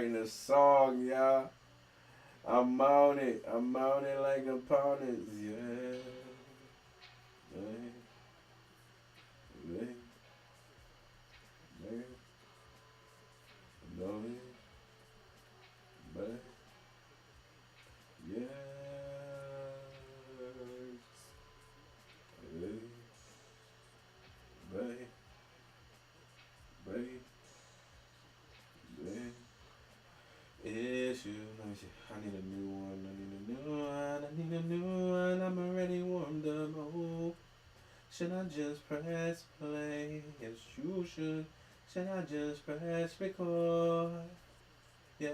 writing a song, y'all. I'm on it. I'm on it like opponents, yeah. I need a new one. I need a new one. I'm already warmed up. Oh, should I just press play? Yes, you should. Should I just press record? Yeah.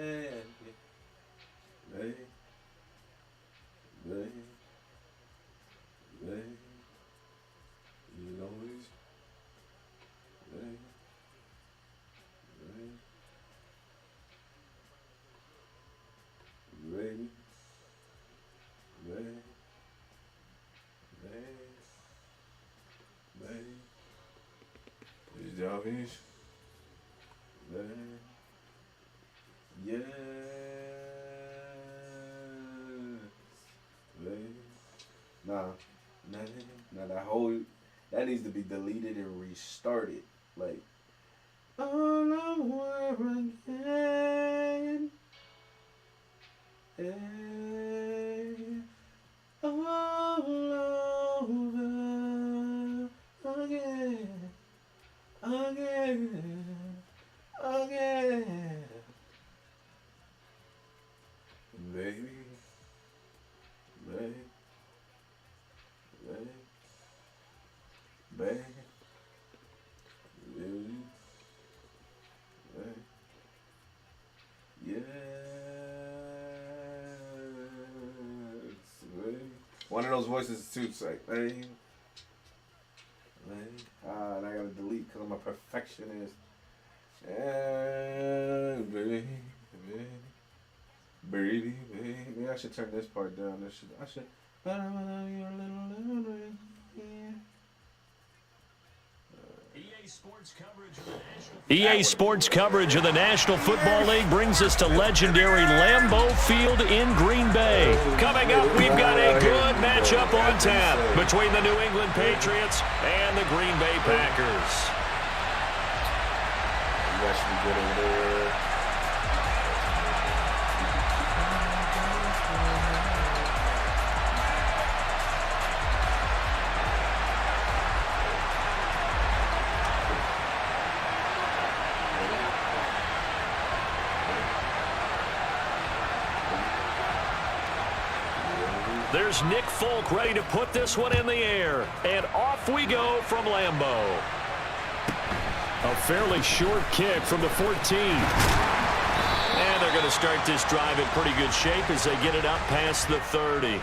Baby. You always. Baby. Os jovens, yes, nah, that needs to be deleted and restarted, like all over again. All over again, baby, yes, baby. One of those voices too, it's like, baby. And I gotta delete because I'm a perfectionist. And baby. Maybe I should turn this part down. I should. EA Sports coverage of the National Football League brings us to legendary Lambeau Field in Green Bay. Coming up, we've got a good matchup on tap between the New England Patriots and the Green Bay Packers. You actually get over there. There's Nick Folk ready to put this one in the air. And off we go from Lambeau. A fairly short kick from the 14. And they're going to start this drive in pretty good shape as they get it up past the 30.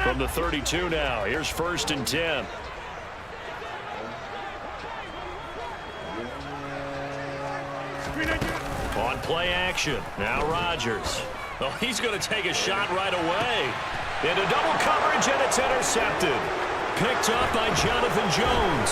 From the 32 now, here's 1st and 10. On play action, now Rodgers. Oh, he's going to take a shot right away. Into double coverage, and it's intercepted. Picked up by Jonathan Jones.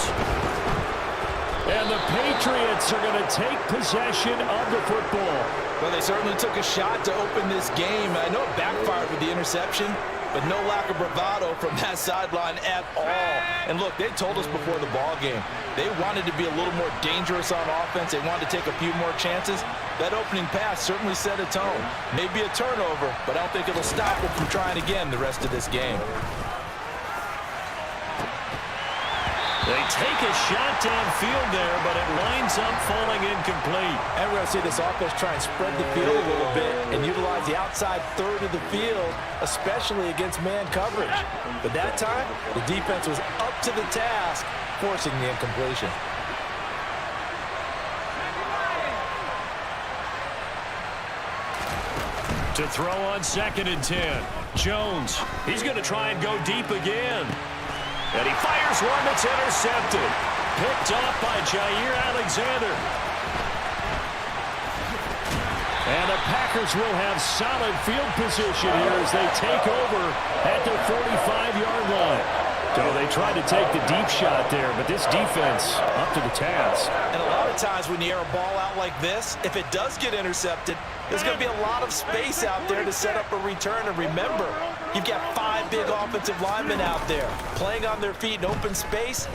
And the Patriots are going to take possession of the football. Well, they certainly took a shot to open this game. I know it backfired with the interception, but no lack of bravado from that sideline at all. And look, they told us before the ball game, they wanted to be a little more dangerous on offense. They wanted to take a few more chances. That opening pass certainly set a tone. Maybe a turnover, but I don't think it'll stop them from trying again the rest of this game. They take a shot downfield there, but it winds up falling incomplete. And we're going to see this offense try and spread the field a little bit and utilize the outside third of the field, especially against man coverage. But that time, the defense was up to the task, forcing the incompletion. To throw on 2nd and 10. Jones, he's going to try and go deep again. And he fires one that's intercepted. Picked off by Jair Alexander. And the Packers will have solid field position here as they take over at their 45-yard line. So they tried to take the deep shot there, but this defense up to the task. And a lot of times when you air a ball out like this, if it does get intercepted, there's going to be a lot of space out there to set up a return. And remember, you've got 5 big offensive linemen out there playing on their feet in open space.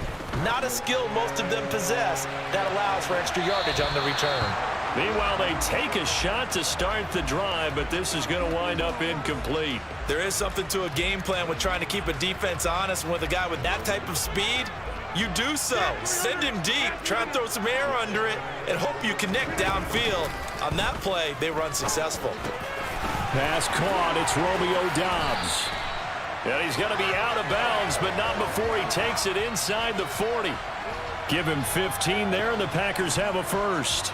Not a skill most of them possess that allows for extra yardage on the return. Meanwhile, they take a shot to start the drive, but this is going to wind up incomplete. There is something to a game plan with trying to keep a defense honest. With a guy with that type of speed, you do so. Send him deep, try and throw some air under it, and hope you connect downfield. On that play, they were unsuccessful. Pass caught. It's Romeo Doubs. And he's going to be out of bounds, but not before he takes it inside the 40. Give him 15 there, and the Packers have a first.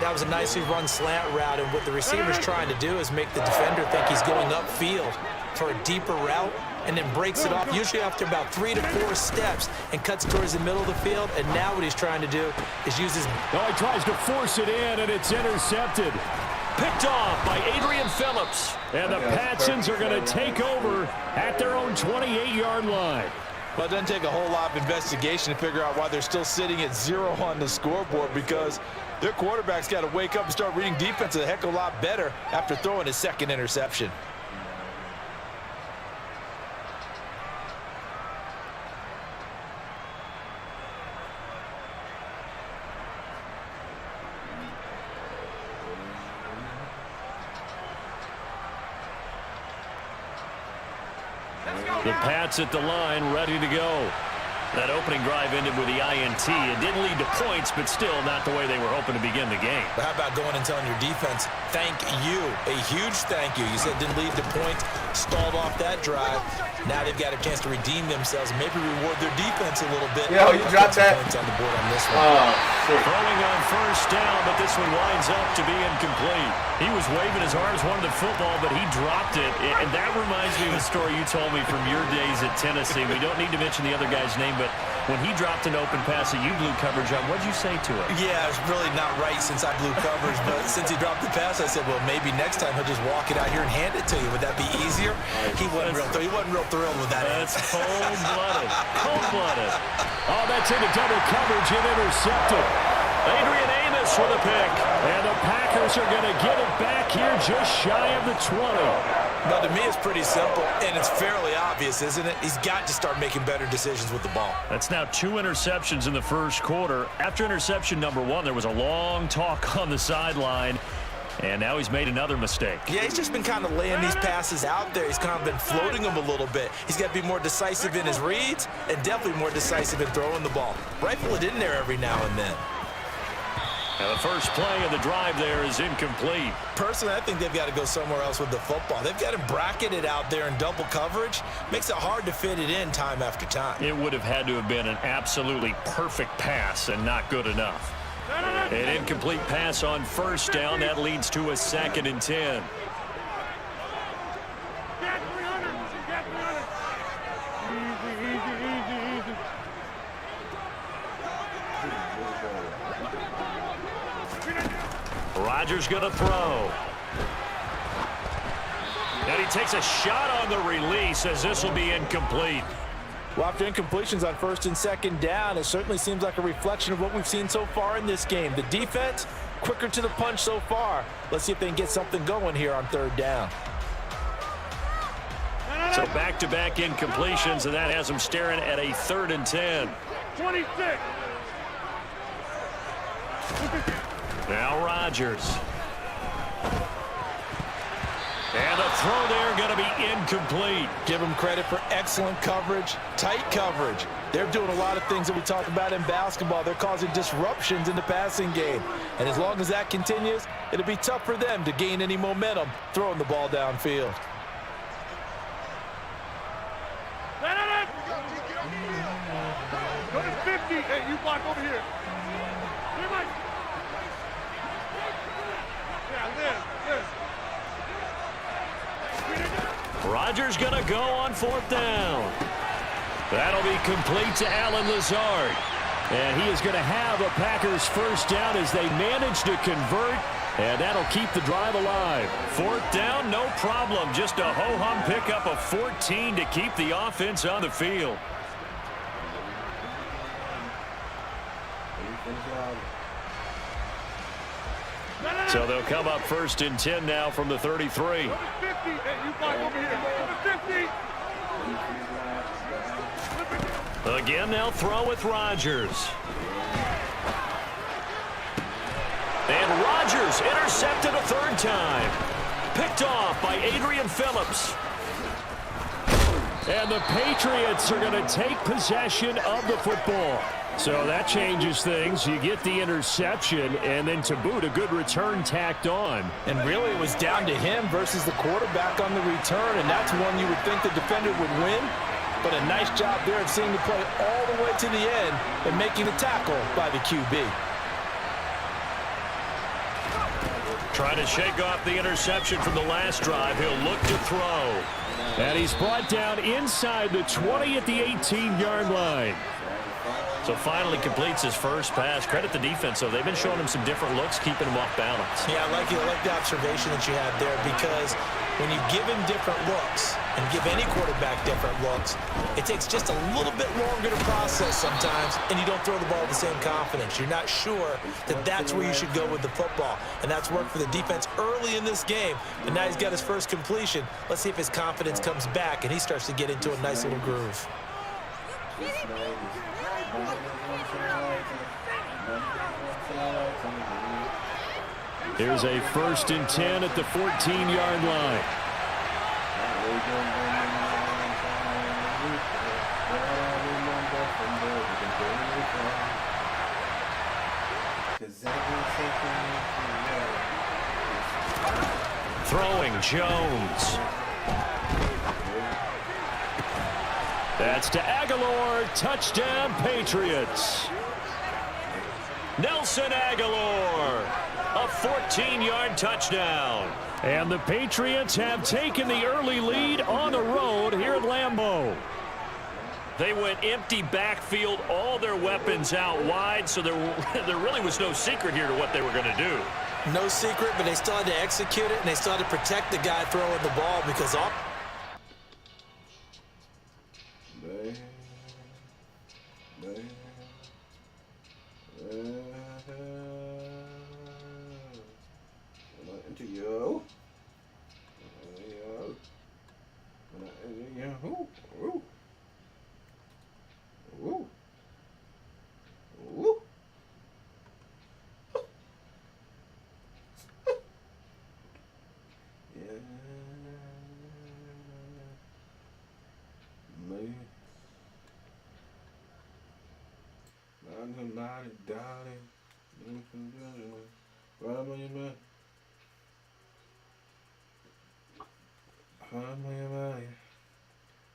That was a nicely run slant route, and what the receiver's trying to do is make the defender think he's going upfield for a deeper route, and then breaks it off, usually after about 3 to 4 steps, and cuts towards the middle of the field. And now what he's trying to do is use his... Oh, he tries to force it in, and it's intercepted. Picked off by Adrian Phillips. And the Patsons are going to take over at their own 28-yard line. Well, it doesn't take a whole lot of investigation to figure out why they're still sitting at 0 on the scoreboard, because their quarterback's got to wake up and start reading defense a heck of a lot better after throwing his second interception. The Pats at the line, ready to go. That opening drive ended with the INT. It didn't lead to points, but still not the way they were hoping to begin the game. But how about going and telling your defense, thank you, a huge thank you. You said it didn't lead to points, stalled off that drive. Now they've got a chance to redeem themselves and maybe reward their defense a little bit. Yo, you dropped that. Points on the board on this one. Throwing on first down, but this one winds up to be incomplete. He was waving his arms, wanted the football, but he dropped it. And that reminds me of a story you told me from your days at Tennessee. We don't need to mention the other guy's name, but when he dropped an open pass that you blew coverage on, what'd you say to him? Yeah, it's really not right since I blew coverage, but since he dropped the pass, I said, well, maybe next time he'll just walk it out here and hand it to you. Would that be easier? He wasn't real thrilled with that. That's cold-blooded. Cold-blooded. Oh, that's into double coverage and intercepted. Adrian Amos with a pick. And the Packers are going to get it back here just shy of the 20. Now, to me, it's pretty simple, and it's fairly obvious, isn't it? He's got to start making better decisions with the ball. That's now 2 interceptions in the first quarter. After interception number 1, there was a long talk on the sideline, and now he's made another mistake. Yeah, he's just been kind of laying these passes out there. He's kind of been floating them a little bit. He's got to be more decisive in his reads and definitely more decisive in throwing the ball. Rifle it in there every now and then. And the first play of the drive there is incomplete. Personally, I think they've got to go somewhere else with the football. They've got to bracket it out there in double coverage. Makes it hard to fit it in time after time. It would have had to have been an absolutely perfect pass and not good enough. An incomplete pass on first down. That leads to a 2nd and 10. Rodgers going to throw. And he takes a shot on the release as this will be incomplete. Well, after incompletions on 1st and 2nd down, it certainly seems like a reflection of what we've seen so far in this game. The defense, quicker to the punch so far. Let's see if they can get something going here on 3rd down. So back-to-back incompletions, and that has them staring at a 3rd and 10. 26. Now Rodgers. And the throw there going to be incomplete. Give them credit for excellent coverage, tight coverage. They're doing a lot of things that we talk about in basketball. They're causing disruptions in the passing game. And as long as that continues, it'll be tough for them to gain any momentum throwing the ball downfield. Go to 50. Hey, you block over here. Here, Mike. Yeah, Liz. Rodgers going to go on 4th down. That'll be complete to Allen Lazard. And he is going to have a Packers first down as they manage to convert And that'll keep the drive alive. 4th down, no problem. Just a ho-hum pickup of 14 to keep the offense on the field. So they'll come up 1st and 10 now from the 33. 50. Hey, you block over here. 50. Again, they'll throw with Rodgers. And Rodgers intercepted a 3rd time. Picked off by Adrian Phillips. And the Patriots are going to take possession of the football. So that changes things. You get the interception, and then to boot, a good return tacked on. And really, it was down to him versus the quarterback on the return, and that's one you would think the defender would win. But a nice job there of seeing the play all the way to the end and making the tackle by the QB. Trying to shake off the interception from the last drive. He'll look to throw. And he's brought down inside the 20 at the 18-yard line. So finally completes his first pass. Credit the defense, though. They've been showing him some different looks, keeping him off balance. Yeah, I like the observation that you had there, because when you give him different looks and give any quarterback different looks, it takes just a little bit longer to process sometimes, and you don't throw the ball with the same confidence. You're not sure that that's where you should go with the football, and that's worked for the defense early in this game. And now he's got his first completion. Let's see if his confidence comes back and he starts to get into a nice little groove. Here's a 1st and 10 at the 14-yard line. Throwing Jones. That's to Aguilar. Touchdown, Patriots. Nelson Aguilar. A 14-yard touchdown. And the Patriots have taken the early lead on the road here at Lambeau. They went empty backfield, all their weapons out wide, so there really was no secret here to what they were going to do. No secret, but they still had to execute it, and they still had to protect the guy throwing the ball, because all...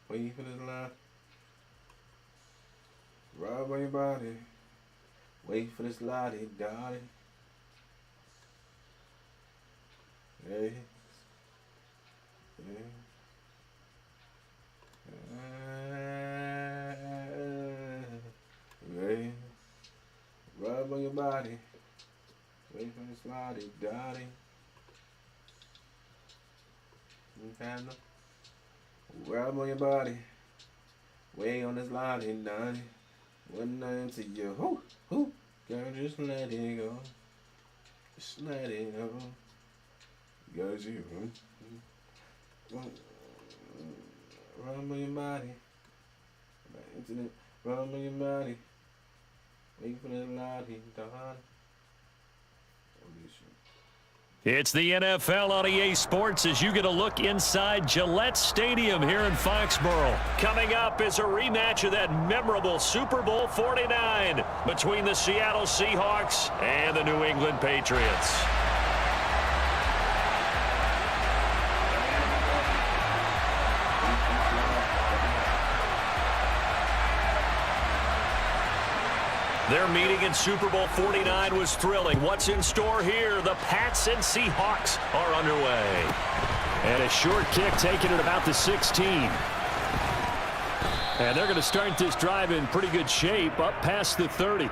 Wait for this line. Ride by your body. Wait for this lottie, dotty. Hey. Hey. Ride by your body. Wait for this lottie, dotty. Grab on your body. Way on this line and dotty. One night to you. Whoo. Girl, just let it go. Just let it go. Got you. Run on your body. Run on your body. Wait for this lottie, dotty. It's the NFL on EA Sports as you get a look inside Gillette Stadium here in Foxborough. Coming up is a rematch of that memorable Super Bowl 49 between the Seattle Seahawks and the New England Patriots. Their meeting in Super Bowl 49 was thrilling. What's in store here? The Pats and Seahawks are underway. And a short kick taken at about the 16. And they're going to start this drive in pretty good shape up past the 30.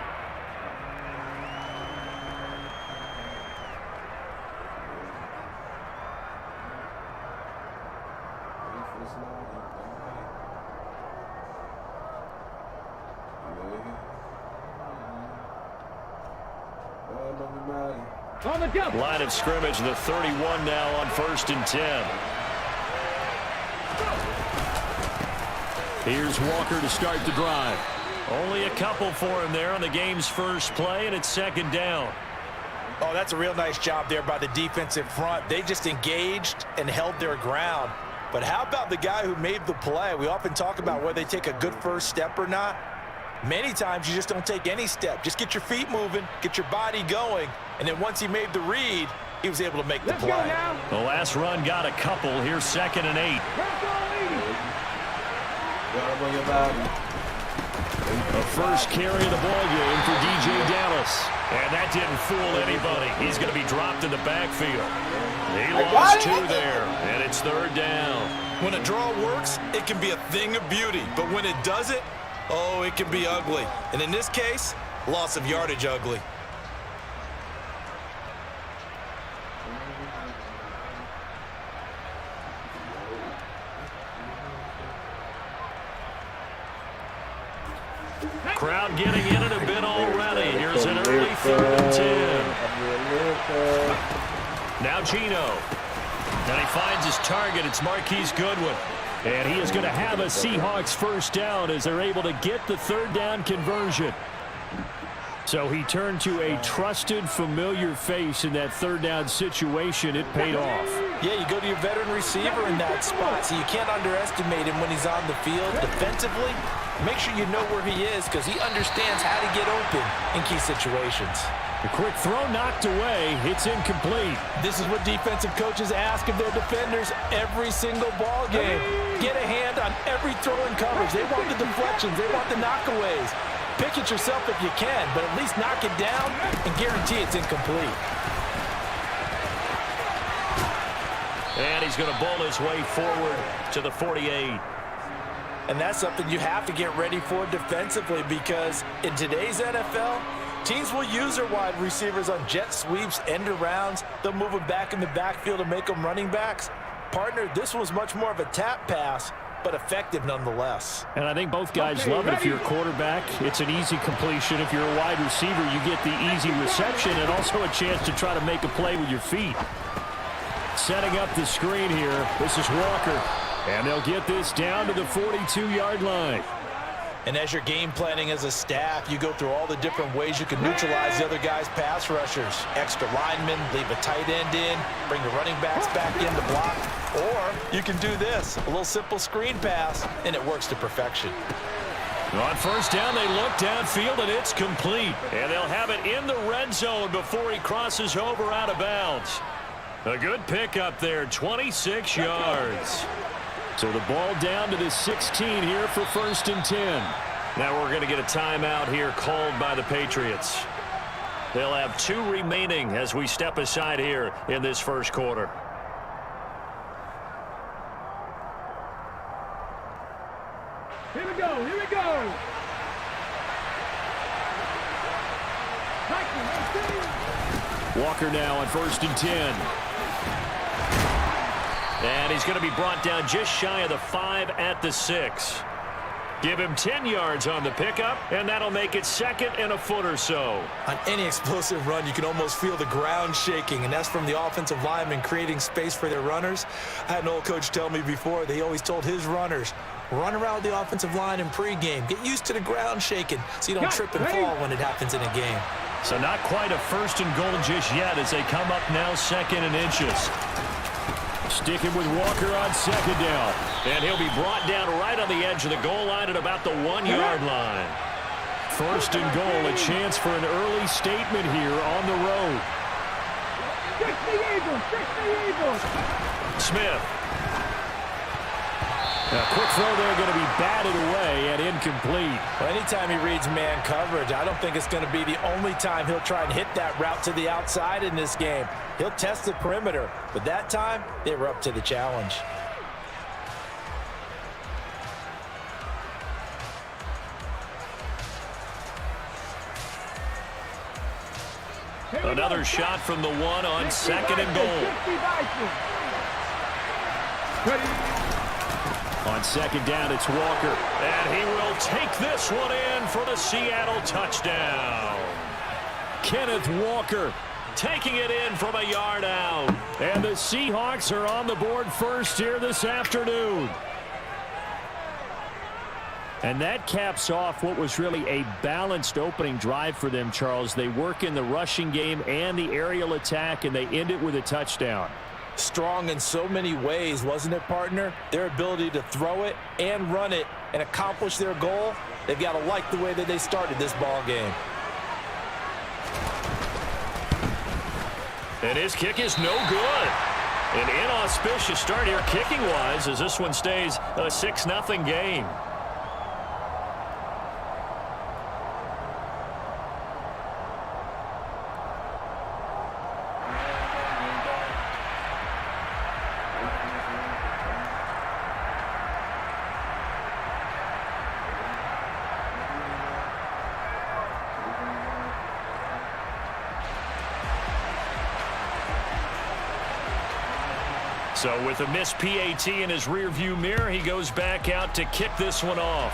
On the jump. Line of scrimmage, the 31 now on 1st and 10. Here's Walker to start the drive. Only a couple for him there on the game's first play, and it's 2nd down. Oh, that's a real nice job there by the defensive front. They just engaged and held their ground. But how about the guy who made the play? We often talk about whether they take a good first step or not. Many times you just don't take any step. Just get your feet moving, get your body going, and then once he made the read, he was able to make the play. The last run got a couple. Here's 2nd and 8. The first carry of the ball game for DJ Dallas. And that didn't fool anybody. He's going to be dropped in the backfield. He lost 2 there, and it's 3rd down. When a draw works, it can be a thing of beauty. But when it doesn't, oh, it can be ugly. And in this case, loss of yardage ugly. Crowd getting in it a bit already. Here's an early 3rd and 10. Now Gino. And he finds his target. It's Marquise Goodwin. And he is going to have a Seahawks first down as they're able to get the 3rd down conversion. So he turned to a trusted, familiar face in that 3rd down situation. It paid off. Yeah, you go to your veteran receiver in that spot, so you can't underestimate him when he's on the field. Defensively, make sure you know where he is because he understands how to get open in key situations. The quick throw knocked away. It's incomplete. This is what defensive coaches ask of their defenders every single ball game. Get a hand on every throw in coverage. They want the deflections. They want the knockaways. Pick it yourself if you can, but at least knock it down and guarantee it's incomplete. And he's going to bowl his way forward to the 48. And that's something you have to get ready for defensively because in today's NFL, teams will use their wide receivers on jet sweeps, end arounds. They'll move them back in the backfield and make them running backs. Partner, this was much more of a tap pass, but effective nonetheless. And I think both guys love it. If you're a quarterback, it's an easy completion. If you're a wide receiver, you get the easy reception and also a chance to try to make a play with your feet. Setting up the screen here. This is Walker. And they'll get this down to the 42-yard line. And as you're game planning as a staff, you go through all the different ways you can neutralize the other guy's pass rushers. Extra linemen, leave a tight end in, bring the running backs back in to block. Or you can do this, a little simple screen pass, and it works to perfection. On 1st down, they look downfield, and it's complete. And they'll have it in the red zone before he crosses over out of bounds. A good pickup there, 26 yards. So the ball down to the 16 here for 1st and 10. Now we're going to get a timeout here called by the Patriots. They'll have 2 remaining as we step aside here in this first quarter. Here we go. Here we go. Walker now on 1st and 10. And he's going to be brought down just shy of the 5 at the 6. Give him 10 yards on the pickup, and that'll make it 2nd and a foot or so. On any explosive run, you can almost feel the ground shaking, and that's from the offensive linemen creating space for their runners. I had an old coach tell me before, they always told his runners, run around the offensive line in pregame. Get used to the ground shaking so you don't trip and fall when it happens in a game. So not quite a 1st and goal just yet as they come up now 2nd and inches. Sticking with Walker on 2nd down. And he'll be brought down right on the edge of the goal line at about the 1-yard line. 1st and goal, a chance for an early statement here on the road. Smith. A quick throw there going to be batted away and incomplete. Well, anytime he reads man coverage, I don't think it's going to be the only time he'll try and hit that route to the outside in this game. He'll test the perimeter, but that time they were up to the challenge. Another shot from the 1 on 2nd and goal. On second down, it's Walker. And he will take this one in for the Seattle touchdown. Kenneth Walker taking it in from a yard out. And the Seahawks are on the board first here this afternoon. And that caps off what was really a balanced opening drive for them, Charles. They work in the rushing game and the aerial attack, and they end it with a touchdown. Strong in so many ways, wasn't it, partner? Their ability to throw it and run it and accomplish their goal, they've got to like the way that they started this ball game. And his kick is no good. An inauspicious start here kicking-wise as this one stays a 6-0 game. So with a missed PAT in his rearview mirror, he goes back out to kick this one off.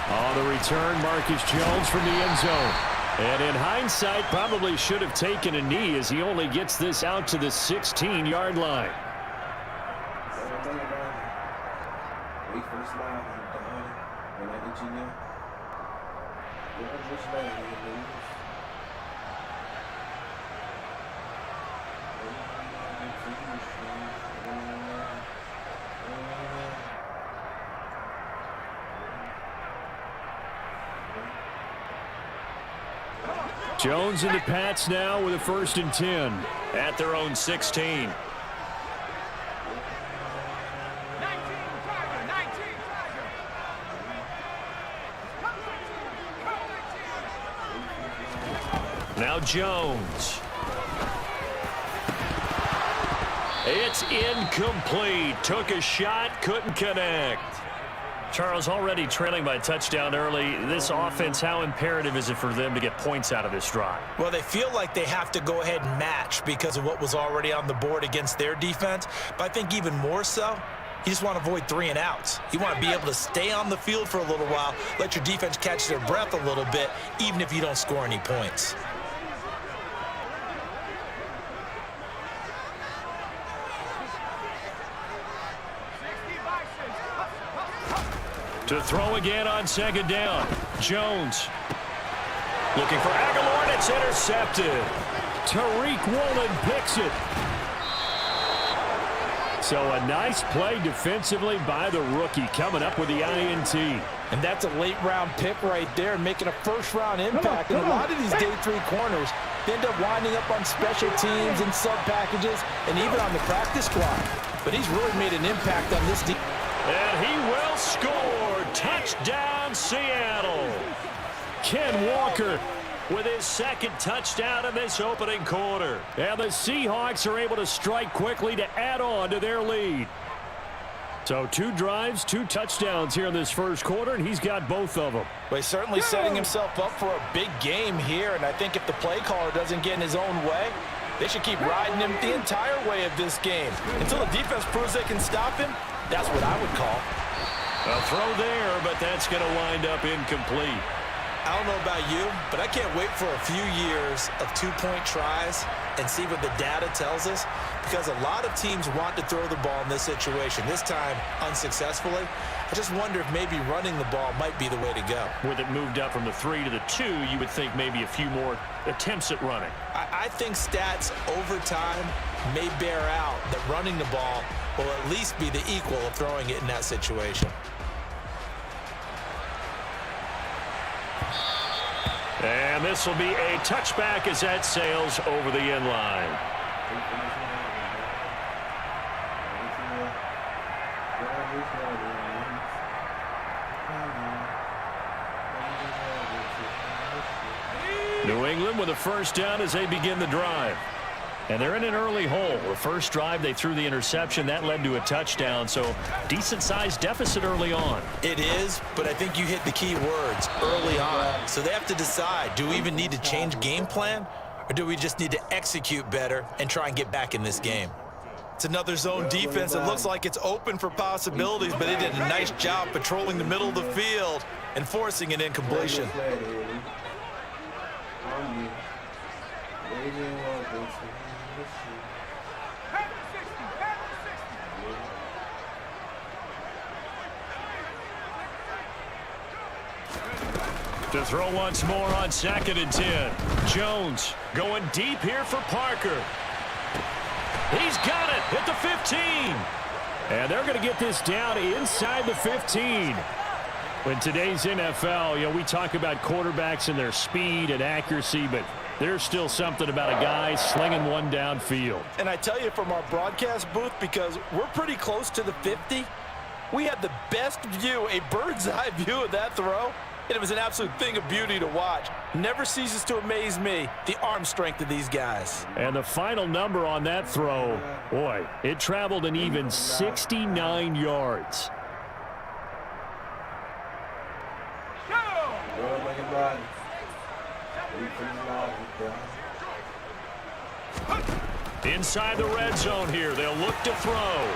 On the return, Marcus Jones from the end zone. And in hindsight, probably should have taken a knee as he only gets this out to the 16-yard line. Wait for the slide, when I get you there. Jones and the Pats now with a 1st and 10 at their own 16. Now Jones. It's incomplete. Took a shot, couldn't connect. Charles, already trailing by a touchdown early. This offense, how imperative is it for them to get points out of this drive? Well, they feel like they have to go ahead and match because of what was already on the board against their defense. But I think even more so, you just want to avoid 3 and outs. You want to be able to stay on the field for a little while, let your defense catch their breath a little bit, even if you don't score any points. To throw again on second down. Jones looking for Aguilar, and it's intercepted. Tariq Woolen picks it. So a nice play defensively by the rookie coming up with the INT. And that's a late-round pick right there, making a first-round impact. And a lot of these day 3 corners end up winding up on special teams and sub-packages and even on the practice squad. But he's really made an impact on this team. And he will score. Touchdown, Seattle. Ken Walker with his 2nd touchdown in this opening quarter. And the Seahawks are able to strike quickly to add on to their lead. So 2 drives, 2 touchdowns here in this first quarter, and he's got both of them. Well, he's certainly setting himself up for a big game here, and I think if the play caller doesn't get in his own way, they should keep riding him the entire way of this game. Until the defense proves they can stop him, that's what I would call. A throw there, but that's going to wind up incomplete. I don't know about you, but I can't wait for a few years of 2-point tries and see what the data tells us, because a lot of teams want to throw the ball in this situation, this time unsuccessfully. I just wonder if maybe running the ball might be the way to go. With it moved up from the 3 to the 2, you would think maybe a few more attempts at running. I think stats over time may bear out that running the ball will at least be the equal of throwing it in that situation. And this will be a touchback as that sails over the end line. New England with a 1st down as they begin the drive. And they're in an early hole. The first drive, they threw the interception. That led to a touchdown, so decent-sized deficit early on. It is, but I think you hit the key words, early on. So they have to decide, do we even need to change game plan, or do we just need to execute better and try and get back in this game? It's another zone defense. It looks like it's open for possibilities, but they did a nice job patrolling the middle of the field and forcing an incompletion. To throw once more on 2nd and 10. Jones going deep here for Parker. He's got it at the 15. And they're going to get this down inside the 15. In today's NFL, we talk about quarterbacks and their speed and accuracy, but there's still something about a guy slinging one downfield. And I tell you from our broadcast booth, because we're pretty close to the 50, we had the best view, a bird's eye view of that throw. And it was an absolute thing of beauty to watch. Never ceases to amaze me, the arm strength of these guys. And the final number on that throw, boy, it traveled an even 69 yards. Inside the red zone here, they'll look to throw.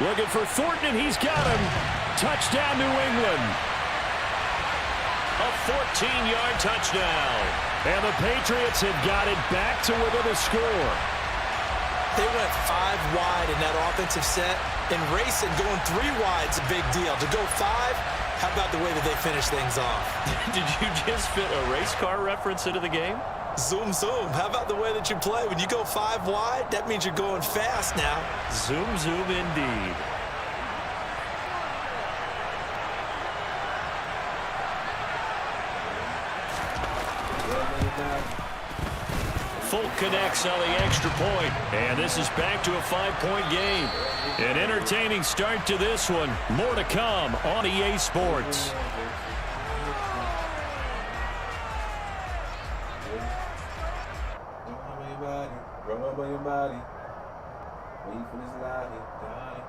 Looking for Thornton, and he's got him. Touchdown, New England. A 14-yard touchdown. And the Patriots have got it back to within a score. They went 5 wide in that offensive set, and racing going 3 wide's a big deal. To go 5, how about the way that they finish things off? Did you just fit a race car reference into the game? Zoom, zoom. How about the way that you play? When you go 5 wide, that means you're going fast now. Zoom, zoom indeed. Folk connects on the extra point, and this is back to a 5-point game. An entertaining start to this one. More to come on EA Sports. Rub on your body. Wait for this light, darling.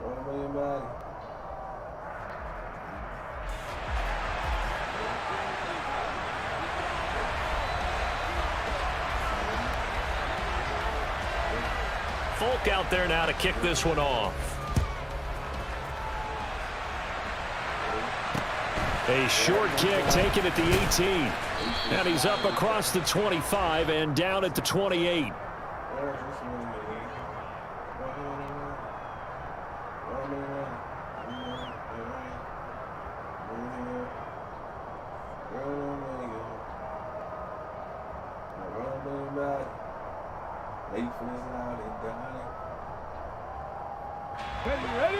Rub on your body. Folk out there now to kick this one off. A short kick taken at the 18. And he's up across the 25 and down at the 28.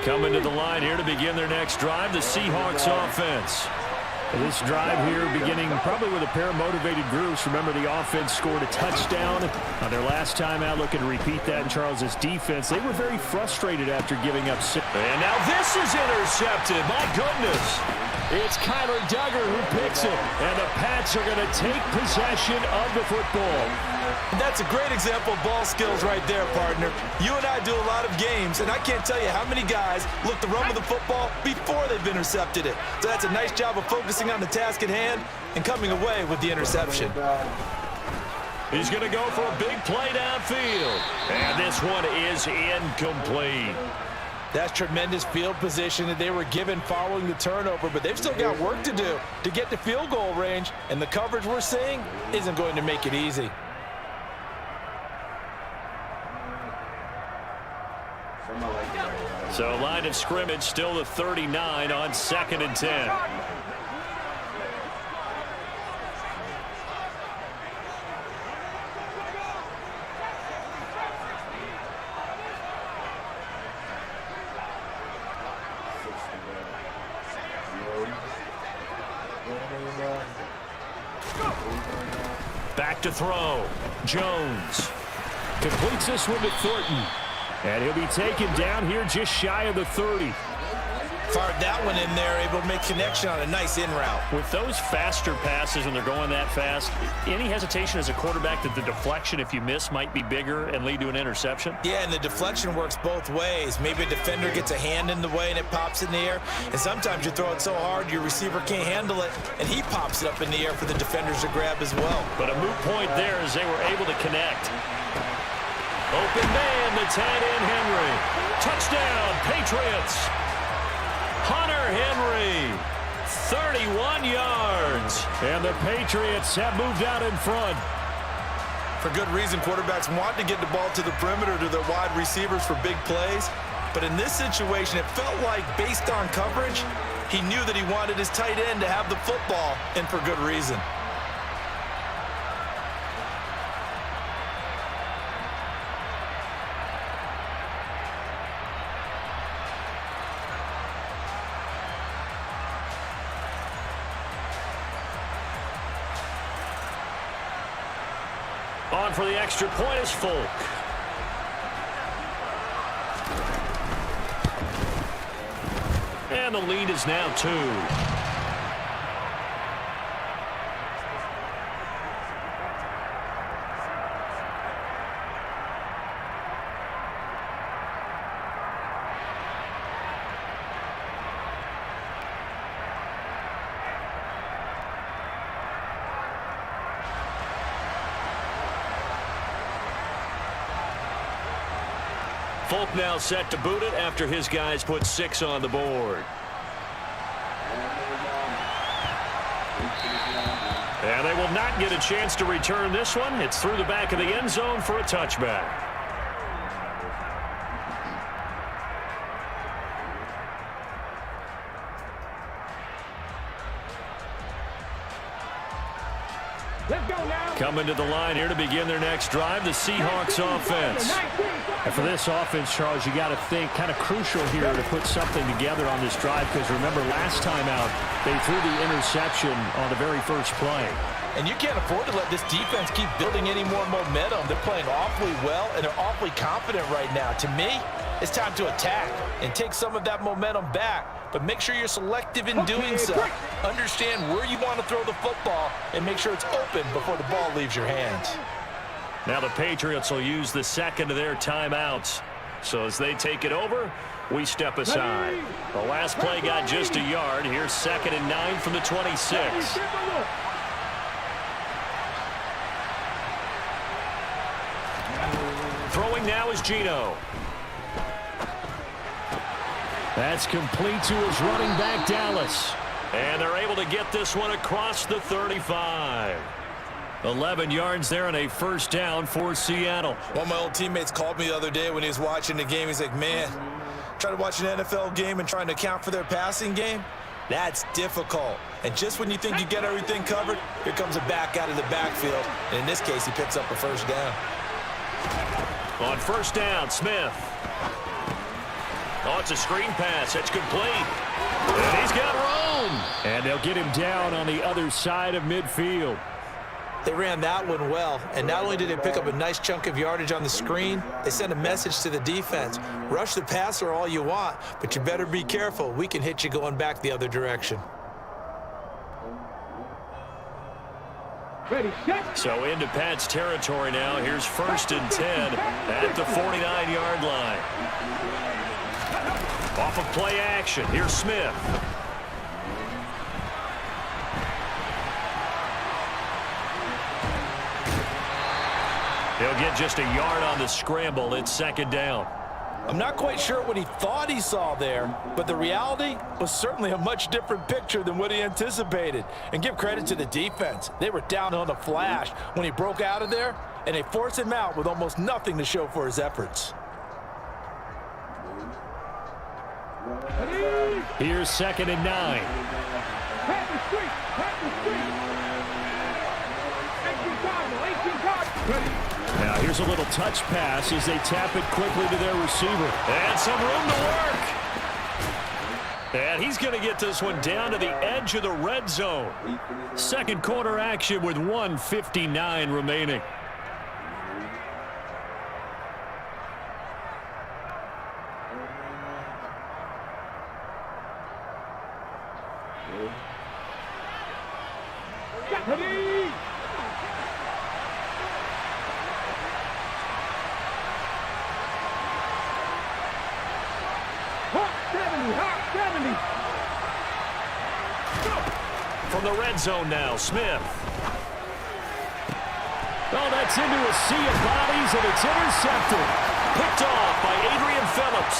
Coming to the line here to begin their next drive, the Seahawks offense. This drive here beginning probably with a pair of motivated groups. Remember, the offense scored a touchdown on their last time out. Looking to repeat that in Charles's defense. They were very frustrated after giving up 6. And now this is intercepted. My goodness. It's Kyler Duggar who picks it. And the Pats are going to take possession of the football. That's a great example of ball skills right there, partner. You and I do a lot of games, and I can't tell you how many guys look to run with the football before they've intercepted it. So that's a nice job of focusing on the task at hand and coming away with the interception. He's going to go for a big play downfield. And this one is incomplete. That's tremendous field position that they were given following the turnover, but they've still got work to do to get to field goal range, and the coverage we're seeing isn't going to make it easy. So line of scrimmage still the 39 on 2nd and 10. Back to throw. Jones completes this one to Thornton. And he'll be taken down here just shy of the 30. Fired that one in there, able to make connection on a nice in route. With those faster passes when they're going that fast, any hesitation as a quarterback that the deflection, if you miss, might be bigger and lead to an interception? Yeah, and the deflection works both ways. Maybe a defender gets a hand in the way and it pops in the air, and sometimes you throw it so hard your receiver can't handle it, and he pops it up in the air for the defenders to grab as well. But a moot point there as they were able to connect. Open man, the tight end Henry. Touchdown, Patriots. Hunter Henry, 31 yards. And the Patriots have moved out in front. For good reason, quarterbacks want to get the ball to the perimeter to their wide receivers for big plays. But in this situation, it felt like, based on coverage, he knew that he wanted his tight end to have the football, and for good reason. On for the extra point is Folk. And the lead is now 2. Folk now set to boot it after his guys put 6 on the board. And they will not get a chance to return this one. It's through the back of the end zone for a touchback. Coming to the line here to begin their next drive, the Seahawks offense. And for this offense, Charles, you got to think kind of crucial here to put something together on this drive, because remember last time out, they threw the interception on the very first play. And you can't afford to let this defense keep building any more momentum. They're playing awfully well, and they're awfully confident right now. To me, it's time to attack and take some of that momentum back. But make sure you're selective in doing so. Understand where you want to throw the football and make sure it's open before the ball leaves your hands. Now the Patriots will use the second of their timeouts. So as they take it over, we step aside. The last play got just a yard. Here's 2nd and 9 from the 26. Throwing now is Geno. That's complete to his running back, Dallas. And they're able to get this one across the 35. 11 yards there and a first down for Seattle. One of my old teammates called me the other day when he was watching the game. He's like, man, trying to watch an NFL game and trying to account for their passing game, that's difficult. And just when you think you get everything covered, here comes a back out of the backfield. And in this case, he picks up a first down. On first down, Smith. Oh, it's a screen pass. That's complete. And he's got room. And they'll get him down on the other side of midfield. They ran that one well, and not only did they pick up a nice chunk of yardage on the screen, they sent a message to the defense. Rush the passer all you want, but you better be careful. We can hit you going back the other direction. Ready, set. So into Pat's territory now. Here's 1st and 10 at the 49-yard line. Off of play action. Here's Smith. He'll get just a yard on the scramble. It's 2nd down. I'm not quite sure what he thought he saw there, but the reality was certainly a much different picture than what he anticipated. And give credit to the defense. They were down on the flash when he broke out of there, and they forced him out with almost nothing to show for his efforts. Here's 2nd and 9. Now here's a little touch pass as they tap it quickly to their receiver. And some room to work. And he's going to get this one down to the edge of the red zone. Second quarter action with 1:59 remaining. Ready. Hot 70, hot 70. From the red zone now, Smith. Oh, that's into a sea of bodies, and it's intercepted. Picked off by Adrian Phillips.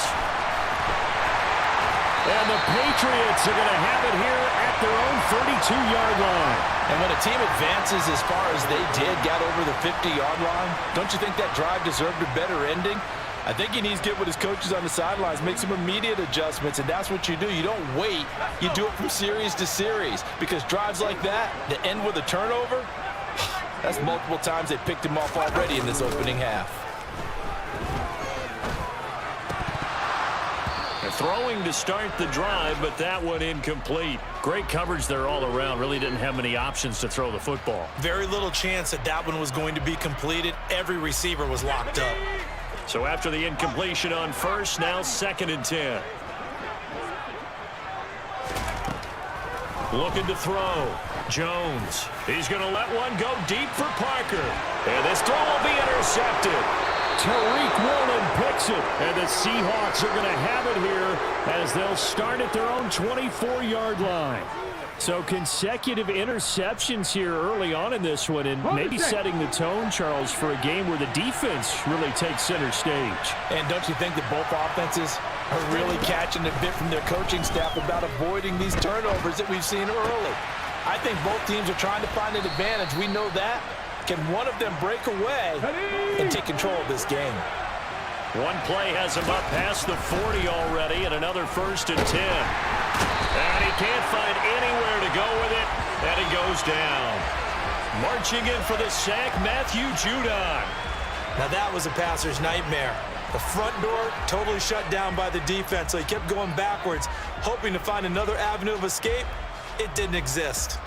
And the Patriots are going to have it here at their own 32-yard line. And when a team advances as far as they did, got over the 50-yard line, don't you think that drive deserved a better ending? I think he needs to get with his coaches on the sidelines, make some immediate adjustments, and that's what you do. You don't wait. You do it from series to series, because drives like that that end with a turnover, that's multiple times they picked him off already in this opening half. They're throwing to start the drive, but that one incomplete. Great coverage there all around. Really didn't have many options to throw the football. Very little chance that one was going to be completed. Every receiver was locked up. So after the incompletion on first, now 2nd and 10. Looking to throw. Jones. He's going to let one go deep for Parker. And this throw will be intercepted. Tariq Woolen picks it. And the Seahawks are going to have it here as they'll start at their own 24-yard line. So consecutive interceptions here early on in this one, and maybe setting the tone, Charles, for a game where the defense really takes center stage. And don't you think that both offenses are really catching a bit from their coaching staff about avoiding these turnovers that we've seen early? I think both teams are trying to find an advantage. We know that. Can one of them break away and take control of this game? One play has him up past the 40 already, and another 1st and 10. And he can't find anywhere to go with it, and it goes down. Marching in for the sack, Matthew Judon. Now that was a passer's nightmare. The front door totally shut down by the defense, so he kept going backwards, hoping to find another avenue of escape. It didn't exist.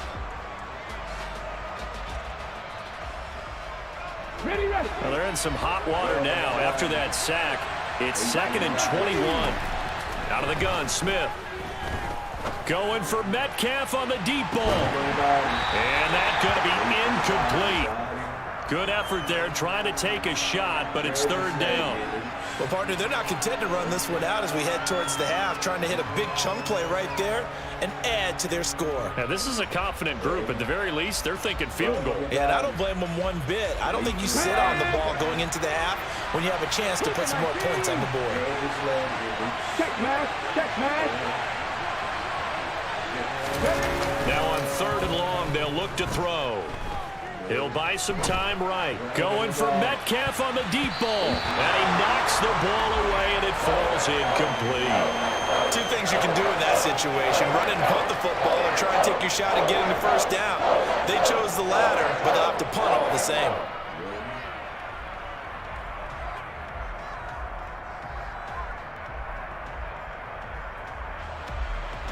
Ready, ready. Well, they're in some hot water now after that sack. It's 2nd and 21. Out of the gun, Smith. Going for Metcalf on the deep ball. And that's going to be incomplete. Good effort there trying to take a shot, but it's 3rd down. Well, partner, they're not content to run this one out as we head towards the half, trying to hit a big chunk play right there and add to their score. Now, this is a confident group. At the very least, they're thinking field goal. Yeah, and I don't blame them one bit. I don't think you sit on the ball going into the half when you have a chance to put some more points on the board. Check, man. Check, man. Now on 3rd and long, they'll look to throw. He'll buy some time right. Going for Metcalf on the deep ball. And he knocks the ball away, and it falls incomplete. Two things you can do in that situation. Run and punt the football or try and take your shot at getting the 1st down. They chose the latter, but they'll have to punt all the same.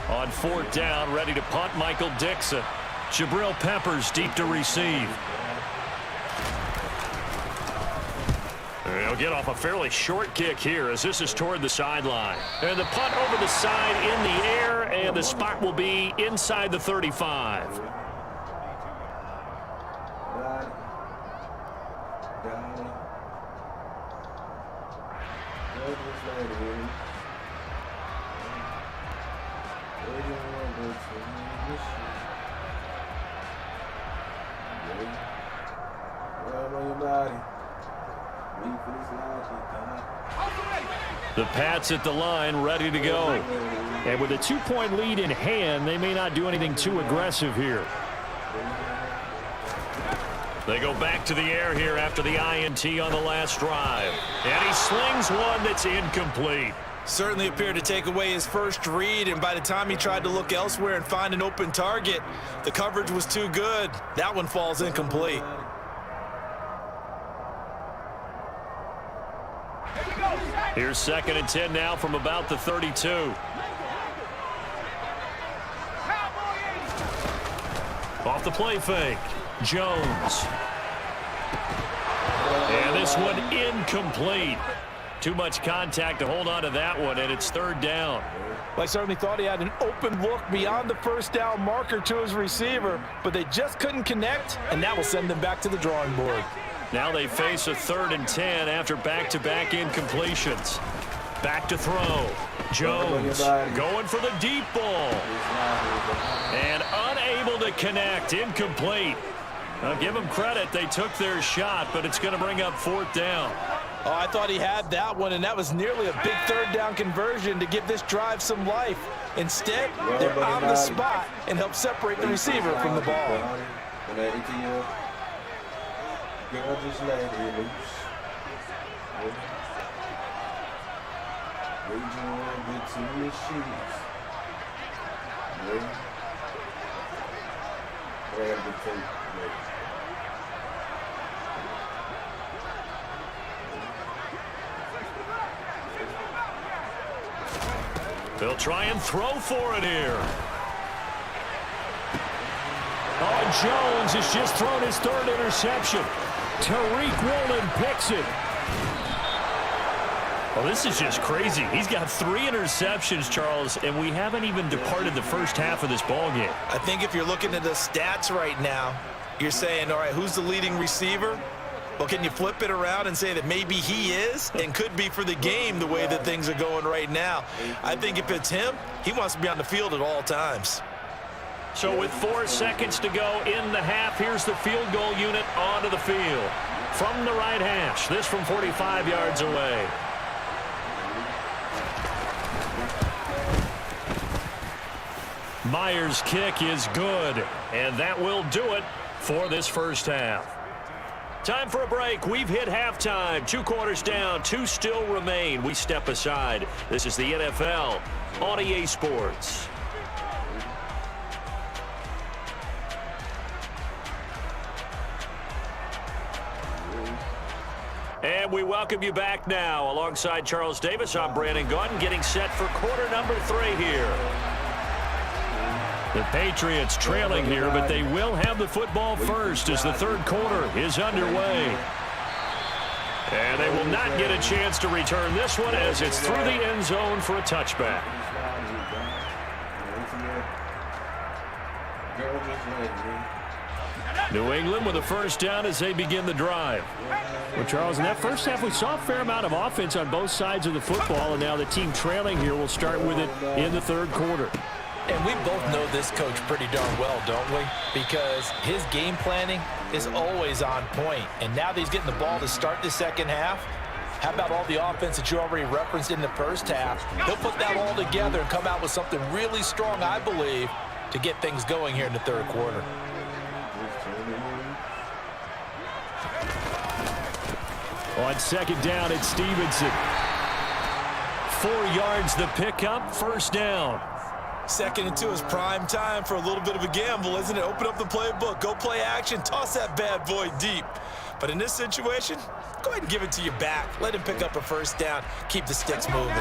On 4th down, ready to punt, Michael Dixon. Jabril Peppers deep to receive. He'll get off a fairly short kick here as this is toward the sideline. And the punt over the side in the air, and the spot will be inside the 35. The Pats at the line, ready to go. And with a 2-point lead in hand, they may not do anything too aggressive here. They go back to the air here after the INT on the last drive. And he slings one that's incomplete. Certainly appeared to take away his first read, and by the time he tried to look elsewhere and find an open target, the coverage was too good. That one falls incomplete. Here's 2nd and 10 now from about the 32. Off the play fake. Jones. And this one incomplete. Too much contact to hold on to that one, and it's third down. I certainly thought he had an open look beyond the first down marker to his receiver, but they just couldn't connect, and that will send them back to the drawing board. Now they face a 3rd and 10 after back-to-back incompletions. Back to throw. Jones going for the deep ball. And unable to connect. Incomplete. Now give them credit. They took their shot, but it's going to bring up 4th down. Oh, I thought he had that one, and that was nearly a big 3rd down conversion to give this drive some life. Instead, they're on the spot and help separate the receiver from the ball. Just let it loose. Between the sheets. Grab the tape. They'll try and throw for it here. Oh, Jones has just thrown his 3rd interception. Tariq Woolen picks it. Well, this is just crazy. He's got 3 interceptions, Charles, and we haven't even departed the first half of this ball game. I think if you're looking at the stats right now, you're saying, all right, who's the leading receiver? Well, can you flip it around and say that maybe he is and could be for the game the way that things are going right now? I think if it's him, he wants to be on the field at all times. So with 4 seconds to go in the half, here's the field goal unit onto the field. From the right hash, this from 45 yards away. Myers' kick is good, and that will do it for this first half. Time for a break. We've hit halftime. 2 quarters down, 2 still remain. We step aside. This is the NFL on EA Sports. And we welcome you back now. Alongside Charles Davis, I'm Brandon Gunn, getting set for quarter number 3 here. The Patriots trailing here, but they will have the football first as the 3rd quarter is underway. And they will not get a chance to return this one as it's through the end zone for a touchback. New England with a first down as they begin the drive. Well, Charles, in that first half, we saw a fair amount of offense on both sides of the football, and now the team trailing here will start with it in the 3rd quarter. And we both know this coach pretty darn well, don't we? Because his game planning is always on point. And now that he's getting the ball to start the second half, how about all the offense that you already referenced in the first half? He'll put that all together and come out with something really strong, I believe, to get things going here in the 3rd quarter. On 2nd down, it's Stevenson. 4 yards the pickup, first down. 2nd and 2 is prime time for a little bit of a gamble, isn't it? Open up the playbook, go play action, toss that bad boy deep. But in this situation, go ahead and give it to your back. Let him pick up a first down, keep the sticks moving.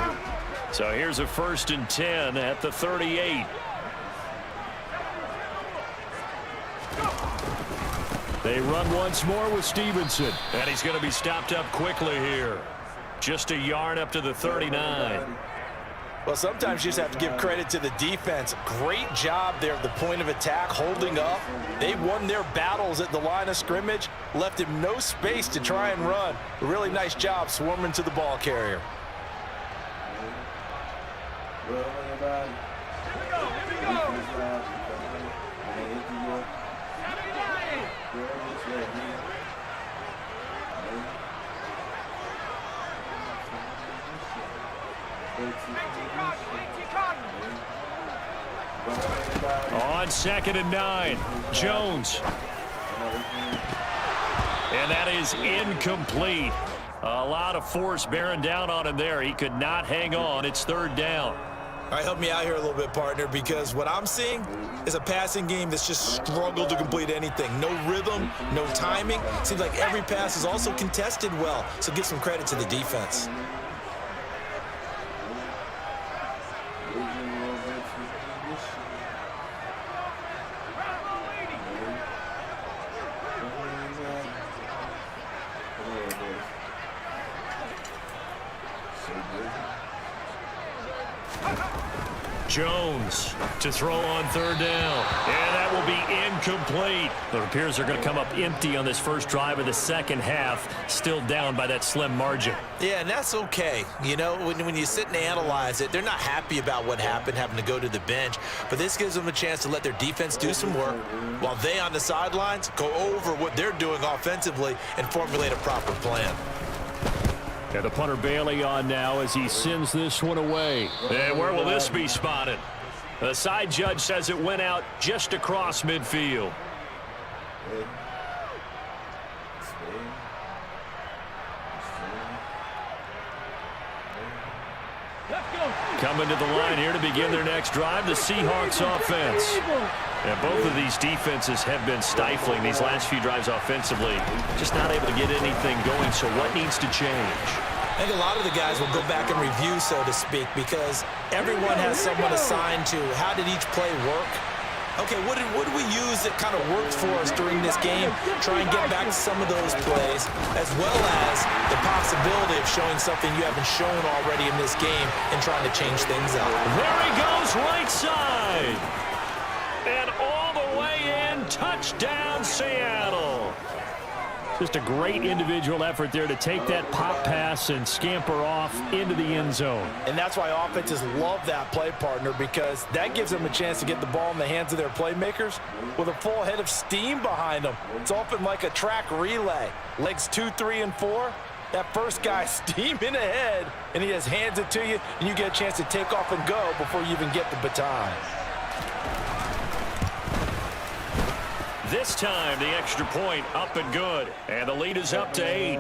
So here's a 1st and 10 at the 38. They run once more with Stevenson, and he's going to be stopped up quickly here. Just a yard up to the 39. Well, sometimes you just have to give credit to the defense. Great job there at the point of attack, holding up. They won their battles at the line of scrimmage, left him no space to try and run. A really nice job swarming to the ball carrier. On 2nd and 9, Jones. And that is incomplete. A lot of force bearing down on him there. He could not hang on. It's 3rd down. All right, help me out here a little bit, partner, because what I'm seeing is a passing game that's just struggled to complete anything. No rhythm, no timing. Seems like every pass is also contested well, so give some credit to the defense. Jones to throw on third down. And that will be incomplete. It appears they're going to come up empty on this first drive of the second half, still down by that slim margin. Yeah, and that's okay. You know, when you sit and analyze it, they're not happy about what happened, having to go to the bench. But this gives them a chance to let their defense do some work while they on the sidelines go over what they're doing offensively and formulate a proper plan. And the punter Bailey on now as he sends this one away. And where will this be spotted? The side judge says it went out just across midfield. Coming to the line here to begin their next drive, the Seahawks offense. And both of these defenses have been stifling these last few drives offensively. Just not able to get anything going, so what needs to change? I think a lot of the guys will go back and review, so to speak, because everyone has someone assigned to how did each play work. Okay, what did we use that kind of worked for us during this game? Try and get back to some of those plays, as well as the possibility of showing something you haven't shown already in this game and trying to change things up. There he goes, right side. And all the way in, touchdown Seattle. Just a great individual effort there to take that pop pass and scamper off into the end zone. And that's why offenses love that play partner, because that gives them a chance to get the ball in the hands of their playmakers with a full head of steam behind them. It's often like a track relay. Legs 2, 3, and 4. That first guy steaming ahead, and he just hands it to you, and you get a chance to take off and go before you even get the baton. This time, the extra point up and good. And the lead is up to 8.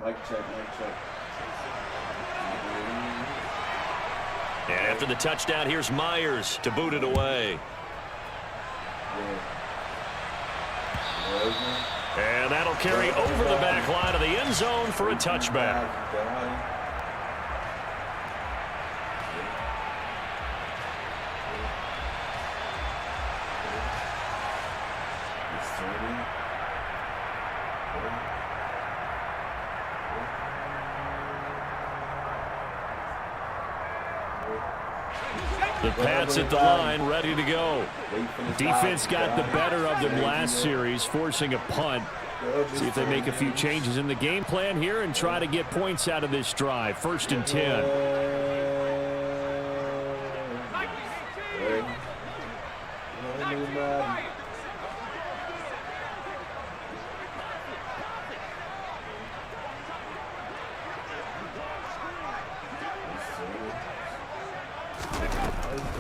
Mic check, mic check. And after the touchdown, here's Myers to boot it away. And that'll carry over the back line of the end zone for a touchback. The Pats at the line, ready to go. Defense got the better of them last series, forcing a punt. See if they make a few changes in the game plan here and try to get points out of this drive. 1st and 10.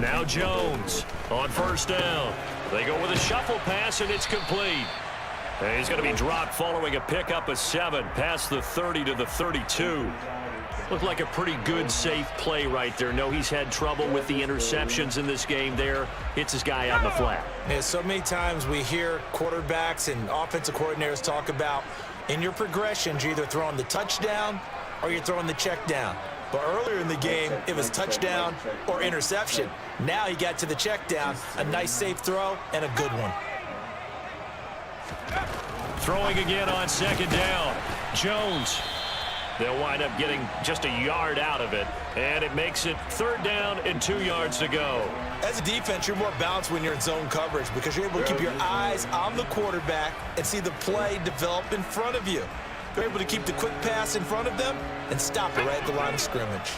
Now Jones on 1st down. They go with a shuffle pass, and it's complete. And he's going to be dropped following a pickup of 7 past the 30 to the 32. Looked like a pretty good, safe play right there. No, he's had trouble with the interceptions in this game there. Hits his guy out in the flat. Yeah, so many times we hear quarterbacks and offensive coordinators talk about in your progressions, you're either throwing the touchdown or you're throwing the check down. But earlier in the game, it was touchdown or interception. Now he got to the check down, a nice safe throw, and a good one. Throwing again on 2nd down. Jones. They'll wind up getting just a yard out of it, and it makes it 3rd down and 2 yards to go. As a defense, you're more balanced when you're in zone coverage because you're able to keep your eyes on the quarterback and see the play develop in front of you. They're able to keep the quick pass in front of them and stop it right at the line of scrimmage.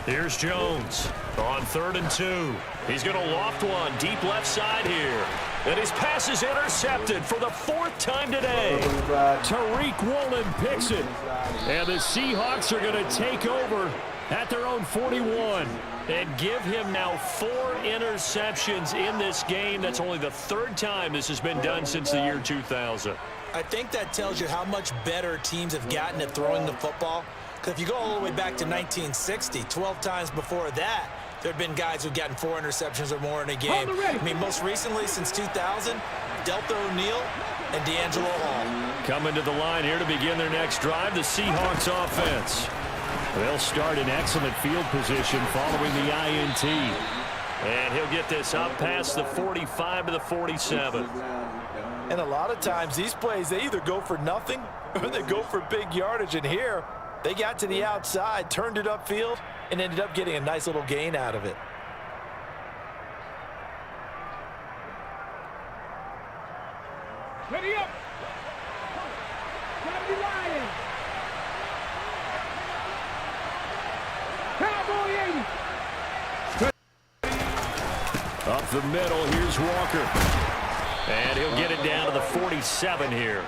Here's Jones on 3rd and 2. He's going to loft one deep left side here. And his pass is intercepted for the 4th time today. Tariq Woolen picks it. And the Seahawks are going to take over at their own 41 and give him now 4 interceptions in this game. That's only the 3rd time this has been done since the year 2000. I think that tells you how much better teams have gotten at throwing the football. Because if you go all the way back to 1960, 12 times before that, There have been guys who've gotten 4 interceptions or more in a game. I mean, most recently, since 2000, Delta O'Neal and D'Angelo Hall. Coming to the line here to begin their next drive, the Seahawks offense. They'll start in excellent field position following the INT. And he'll get this up past the 45 to the 47. And a lot of times, these plays, they either go for nothing or they go for big yardage. And here, they got to the outside, turned it upfield, and ended up getting a nice little gain out of it. Ready up. Gotta be Lions. Cowboy 80. Up the middle, here's Walker. And he'll get it down to the 47 here.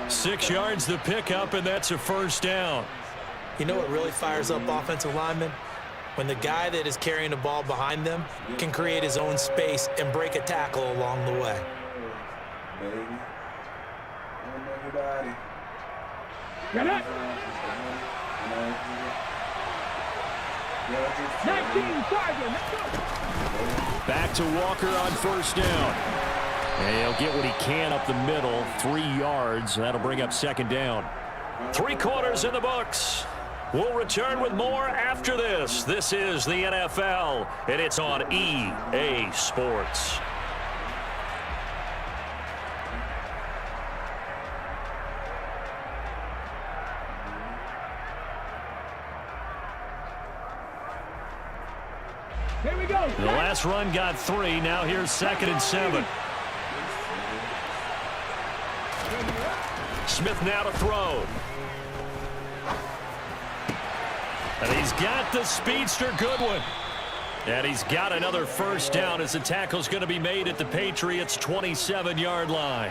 6 yards the pickup, and that's a first down. You know what really fires up offensive linemen? When the guy that is carrying the ball behind them can create his own space and break a tackle along the way. Get up. 19, Sergeant. Let's go. Back to Walker on first down. And he'll get what he can up the middle, 3 yards. That'll bring up second down. 3 quarters in the books. We'll return with more after this. This is the NFL, and it's on EA Sports. Here we go. The last run got 3. Now here's 2nd and 7. Smith now to throw. And he's got the speedster Goodwin. And he's got another first down as the tackle's going to be made at the Patriots' 27-yard line.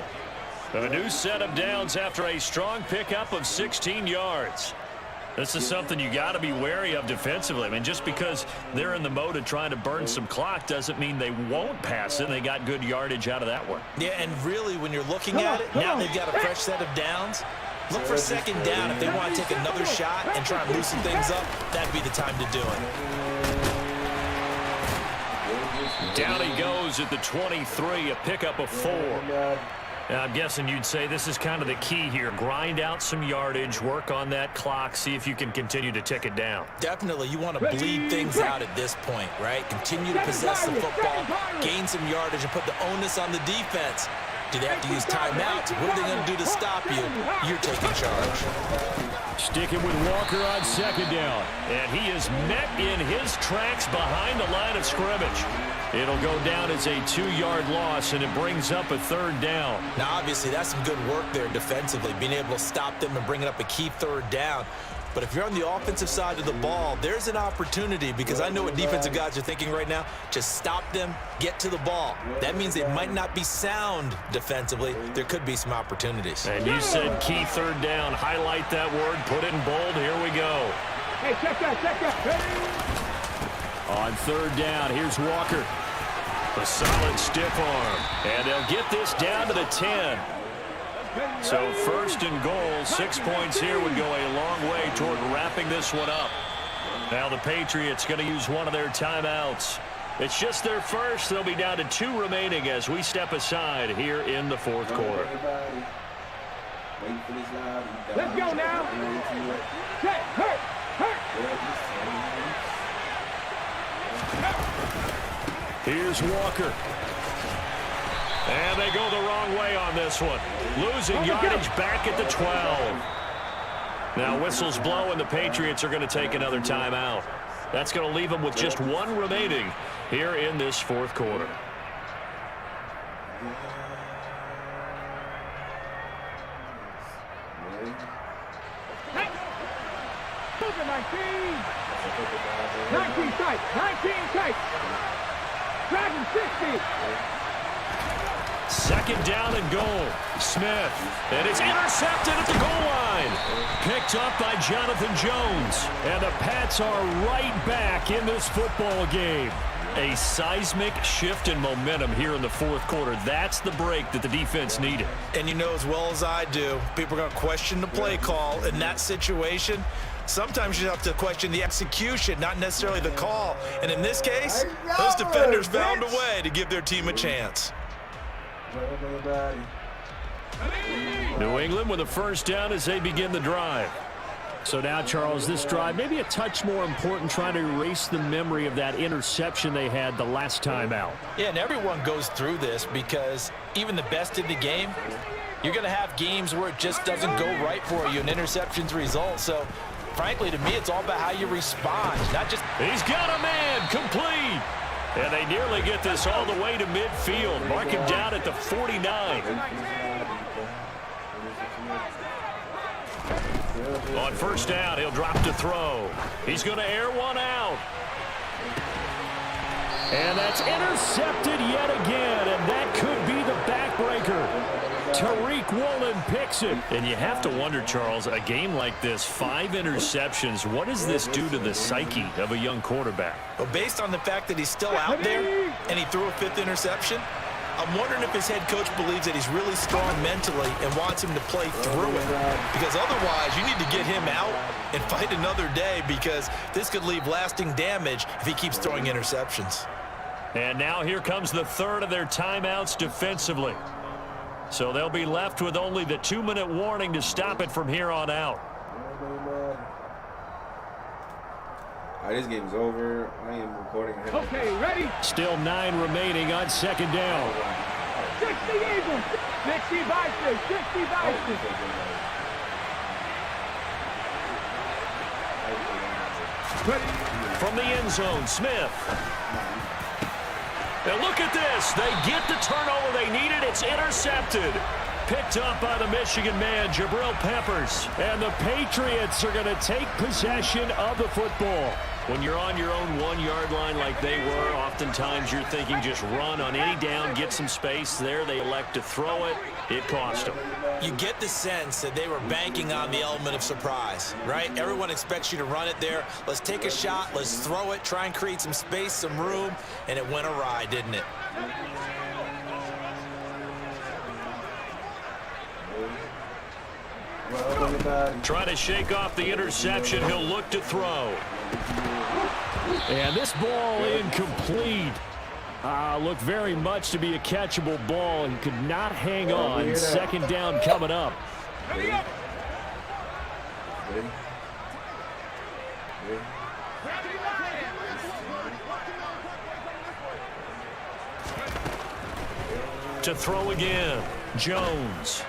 A new set of downs after a strong pickup of 16 yards. This is something you got to be wary of defensively. I mean, just because they're in the mode of trying to burn some clock doesn't mean they won't pass it. They got good yardage out of that one. Yeah, and really, when you're looking at it, now they've got a fresh set of downs. Look for second down. If they want to take another shot and try and loosen things up, that'd be the time to do it. Down he goes at the 23, a pickup of 4. Now, I'm guessing you'd say this is kind of the key here. Grind out some yardage, work on that clock, see if you can continue to tick it down. Definitely, you want to bleed things out at this point, right? Continue to possess the football, gain some yardage, and put the onus on the defense. Do they have to use timeouts? What are they going to do to stop you? You're taking charge. Sticking with Walker on second down. And he is met in his tracks behind the line of scrimmage. It'll go down as a 2-yard loss, and it brings up a third down. Now, obviously, that's some good work there defensively, being able to stop them and bringing up a key third down. But if you're on the offensive side of the ball, there's an opportunity, because I know what defensive guys are thinking right now. Just stop them, get to the ball. That means they might not be sound defensively. There could be some opportunities. And you said key third down. Highlight that word. Put it in bold. Here we go. Hey, check that, check that. On third down, here's Walker. A solid stiff arm. And they'll get this down to the 10. So first and goal, 6 points here would go a long way toward wrapping this one up. Now the Patriots going to use one of their timeouts. It's just their first. They'll be down to 2 remaining as we step aside here in the fourth quarter. Let's go now. Set, hurt, hurt. Here's Walker. And they go the wrong way on this one. Losing yardage back at the 12. Now whistles blow, and the Patriots are going to take another timeout. That's going to leave them with just 1 remaining here in this fourth quarter. Hey. 19 tight, 19 tight. Dragon 60. Second down and goal. Smith. And it's intercepted at the goal line. Picked up by Jonathan Jones. And the Pats are right back in this football game. A seismic shift in momentum here in the fourth quarter. That's the break that the defense needed. And you know as well as I do, people are going to question the play call in that situation. Sometimes you have to question the execution, not necessarily the call. And in this case, those defenders found a way to give their team a chance. New England with a first down as they begin the drive. So now, Charles, this drive maybe a touch more important, trying to erase the memory of that interception they had the last time out. Yeah, and everyone goes through this because even the best in the game, you're going to have games where it just doesn't go right for you and interceptions result. So, frankly, to me, it's all about how you respond, not just... He's got a man, complete. And they nearly get this all the way to midfield. Mark him down at the 49. On first down, he'll drop to throw. He's going to air one out. And that's intercepted yet again, and that could be the backbreaker. Tariq Woolen picks it. And you have to wonder, Charles, a game like this, 5 interceptions, what does this do to the psyche of a young quarterback? Well, based on the fact that he's still out there and he threw a 5th interception, I'm wondering if his head coach believes that he's really strong mentally and wants him to play through it. Because otherwise, you need to get him out and fight another day, because this could leave lasting damage if he keeps throwing interceptions. And now here comes the third of their timeouts defensively. So they'll be left with only the 2-minute warning to stop it from here on out. All right, this game's over. I am recording. Okay, ready? Still 9 remaining on second down. 60 Eagles. 60 Vikings. 60 Vikings. From the end zone, Smith. And look at this. They get the turnover they needed. It's intercepted. Picked up by the Michigan man, Jabril Peppers. And the Patriots are going to take possession of the football. When you're on your own 1-yard line like they were, oftentimes you're thinking just run on any down, get some space. There they elect to throw it. It cost them. You get the sense that they were banking on the element of surprise, right? Everyone expects you to run it there. Let's take a shot. Let's throw it. Try and create some space, some room. And it went awry, didn't it? Trying to shake off the interception. He'll look to throw. And this ball incomplete. Looked very much to be a catchable ball. He could not hang on. Second down coming up. Ready? To throw again, Jones.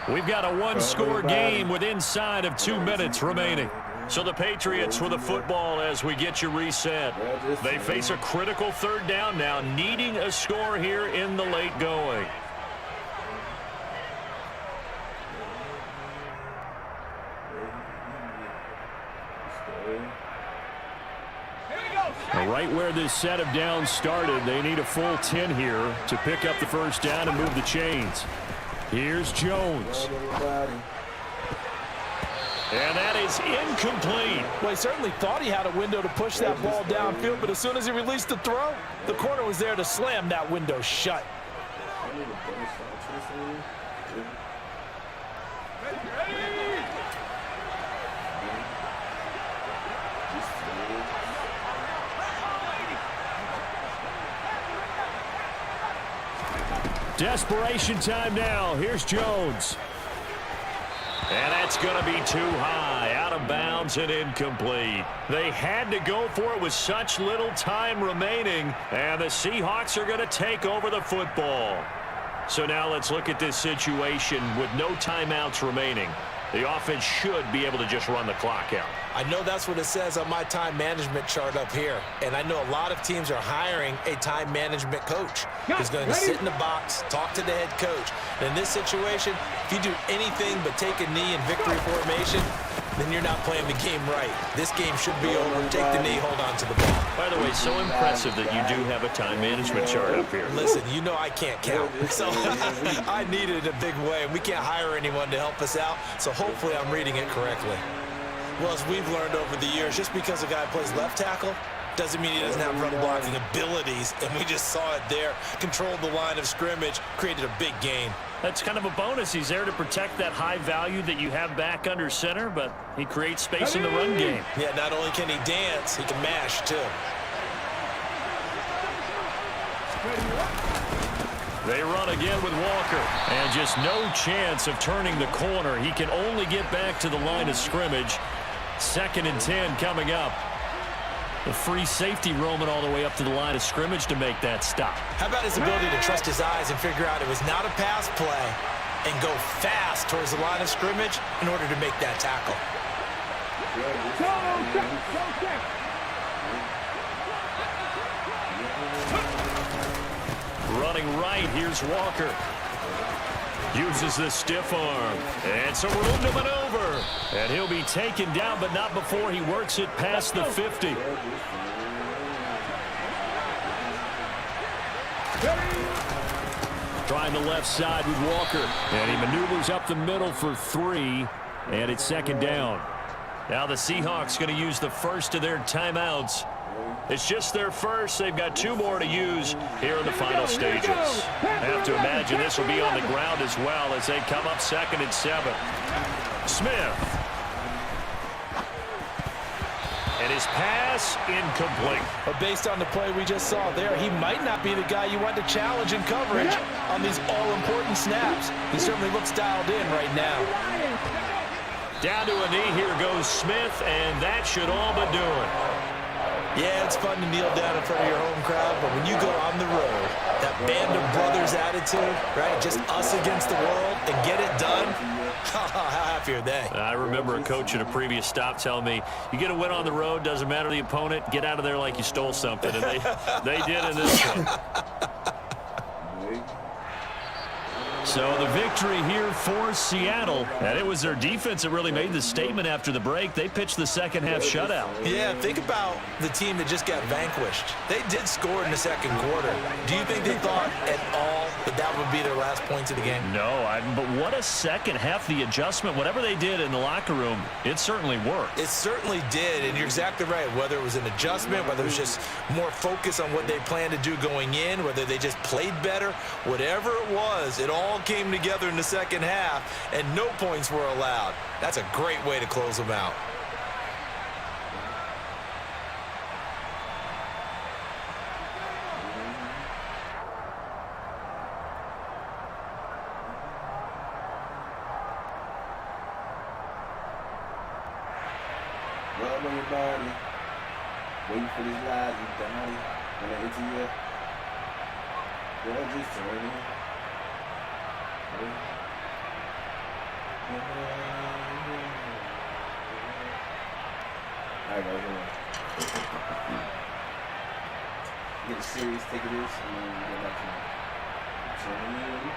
We've got a one-score game with inside of 2 minutes remaining. So the Patriots with the football as we get you reset. They face a critical third down now, needing a score here in the late going. Right where this set of downs started, they need a full 10 here to pick up the first down and move the chains. Here's Jones. And that is incomplete. Well, he certainly thought he had a window to push that ball downfield, but as soon as he released the throw, the corner was there to slam that window shut. Desperation time now. Here's Jones. And that's going to be too high, out of bounds and incomplete. They had to go for it with such little time remaining, and the Seahawks are going to take over the football. So now let's look at this situation with no timeouts remaining. The offense should be able to just run the clock out. I know that's what it says on my time management chart up here. And I know a lot of teams are hiring a time management coach who's going to sit in the box, talk to the head coach. And in this situation, if you do anything but take a knee in victory formation, then you're not playing the game right. This game should be over. Take the knee, hold on to the ball. By the way, so impressive that you do have a time management chart up here. Listen, you know I can't count. So I need it in a big way. And we can't hire anyone to help us out. So hopefully I'm reading it correctly. Well, as we've learned over the years, just because a guy plays left tackle doesn't mean he doesn't have run blocking abilities. And we just saw it there. Controlled the line of scrimmage, created a big gain. That's kind of a bonus. He's there to protect that high value that you have back under center, but he creates space in the run game. Yeah, not only can he dance, he can mash, too. They run again with Walker, and just no chance of turning the corner. He can only get back to the line of scrimmage. 2nd and 10 coming up. The free safety roaming all the way up to the line of scrimmage to make that stop. How about his ability to trust his eyes and figure out it was not a pass play and go fast towards the line of scrimmage in order to make that tackle? Running right, here's Walker. Uses the stiff arm. And some room to maneuver. And he'll be taken down, but not before he works it past the 50. Trying the left side with Walker. And he maneuvers up the middle for 3. And it's 2nd down. Now the Seahawks going to use the first of their timeouts. It's just their first. They've got 2 more to use here in the final stages. I have to imagine this will be on the ground as well as they come up 2nd and 7. Smith. And his pass incomplete. But based on the play we just saw there, he might not be the guy you want to challenge in coverage on these all-important snaps. He certainly looks dialed in right now. Down to a knee. Here goes Smith, and that should all but do it. Yeah, it's fun to kneel down in front of your home crowd, but when you go on the road, that band of brothers attitude, right, just us against the world, and get it done, how happy are they? I remember a coach at a previous stop telling me, you get a win on the road, doesn't matter the opponent, get out of there like you stole something, and they did in this one. So the victory here for Seattle, and it was their defense that really made the statement after the break. They pitched the second half shutout. Yeah, think about the team that just got vanquished. They did score in the 2nd quarter. Do you think they thought at all that that would be their last points of the game? No, but what a second half. The adjustment, whatever they did in the locker room, it certainly worked. It certainly did, and you're exactly right. Whether it was an adjustment, whether it was just more focus on what they planned to do going in, whether they just played better, whatever it was, it all came together in the 2nd half, and no points were allowed. That's a great way to close them out. Rub on your body. Waiting for this ride, you daddy. When I into you, girl, just turn it. Alright, guys, get a serious take of this, and then we get back to turn it.